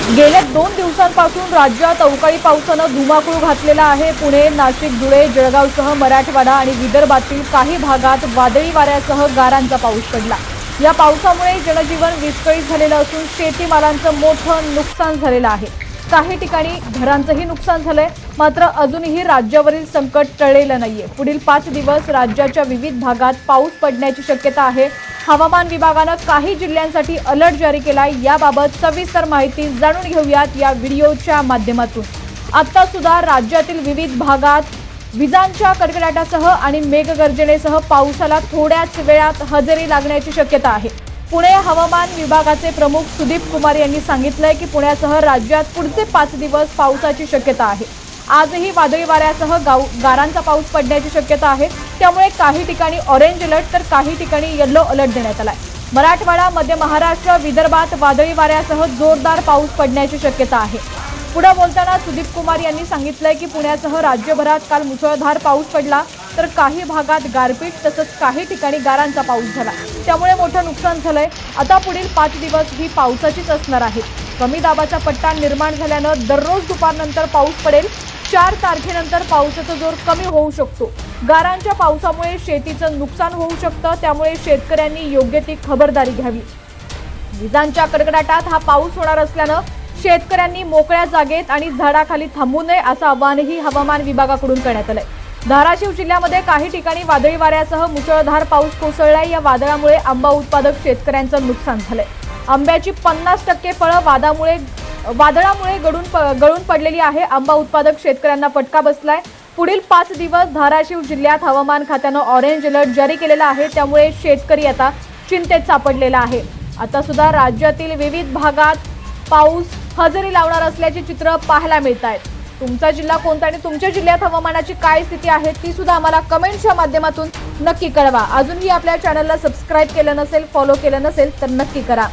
गेल्या 2 दिवसांपासून राज्यात अवकाळी पावसानं धुमाकूळ घातलेला आहे। पुणे, नाशिक, धुळे, जळगावसह मराठवाडा आणि विदर्भातील काही भागात वादळी वाऱ्यासह गारांचा पाऊस पडला। या पावसामुळे जनजीवन विस्कळीत झालेलं असून शेतीमालांचं मोठं नुकसान झालेलं आहे। काही ठिकाणी घरांचंही नुकसान झालंय। मात्र अजूनही राज्यावरील संकट टळलेलं नाहीये। पुढील 5 दिवस राज्याच्या विविध भागात पाऊस पडण्याची शक्यता आहे। हवामान विभागानं काही जिल्ह्यांसाठी अलर्ट जारी केलाय। याबाबत सविस्तर माहिती जाणून घेऊयात या व्हिडिओच्या माध्यमातून। आता सुद्धा राज्यातील विविध भागात विजांच्या कडकडाटासह आणि मेघगर्जनेसह पावसाला थोड्याच वेळात हजेरी लागण्याची शक्यता आहे। पुणे हवामान विभागाचे प्रमुख सुदीप कुमार यांनी सांगितलंय की पुण्यासह राज्यात पुढचे 5 दिवस पावसाची शक्यता आहे। आजही वादळी वाऱ्यासह गारांचा पाऊस पडण्याची शक्यता आहे। त्यामुळे काही ठिकाणी ऑरेंज अलर्ट तर काही ठिकाणी येलो अलर्ट देण्यात आलाय। मराठवाडा, मध्य महाराष्ट्र, विदर्भात वादळी वाऱ्यासह जोरदार पाऊस पडण्याची शक्यता आहे। पुढे बोलताना सुदीप कुमार यांनी सांगितलंय की पुण्यासह राज्यभरात काल मुसळधार पाऊस पडला, तर काही भागात गारपीट तसंच काही ठिकाणी गारांचा पाऊस झाला। त्यामुळे मोठं नुकसान झालंय। आता पुढील 5 दिवस ही पावसाचीच असणार आहेत। कमी दाबाचा पट्टा निर्माण झाल्यानं दररोज दुपारनंतर पाऊस पडेल। 4 तारखेनंतर पावसाचा जोर कमी होऊ शकतो। गारांच्या पावसामुळे शेतीचं नुकसान होऊ शकतं, त्यामुळे शेतकऱ्यांनी योग्य ती खबरदारी घ्यावी। विजांच्या कडकडाटात हा पाऊस होणार असल्यानं शेतकऱ्यांनी मोकळ्या जागेत आणि झाडाखाली थांबू नये असं आवाहनही हवामान विभागाकडून करण्यात आलंय। धाराशिव जिल्ह्यामध्ये काही ठिकाणी वादळी वाऱ्यासह मुसळधार पाऊस कोसळलाय। या वादळामुळे आंबा उत्पादक शेतकऱ्यांचं नुकसान झालंय। आंब्याची 50% फळं वादळामुळे गळून पडलेली आहे। आंबा उत्पादक शेतकऱ्यांना फटका बसलाय। पुढील 5 दिवस धाराशिव जिल्ह्यात हवामान खात्यानं ऑरेंज अलर्ट जारी केलेला आहे। त्यामुळे शेतकरी आता चिंतेत सापडलेला आहे। आता सुद्धा राज्यातील विविध भागात पाऊस हजेरी लावणार असल्याचे चित्र पाहायला मिळत आहेत। तुमचा जिल्हा कोणता आणि तुमच्या जिल्ह्यात हवामानाची काय स्थिती आहे ती सुद्धा आम्हाला कमेंटच्या माध्यमातून नक्की कळवा। अजूनही आपल्या चॅनलला सबस्क्राइब केलं नसेल, फॉलो केलं नसेल तर नक्की करा।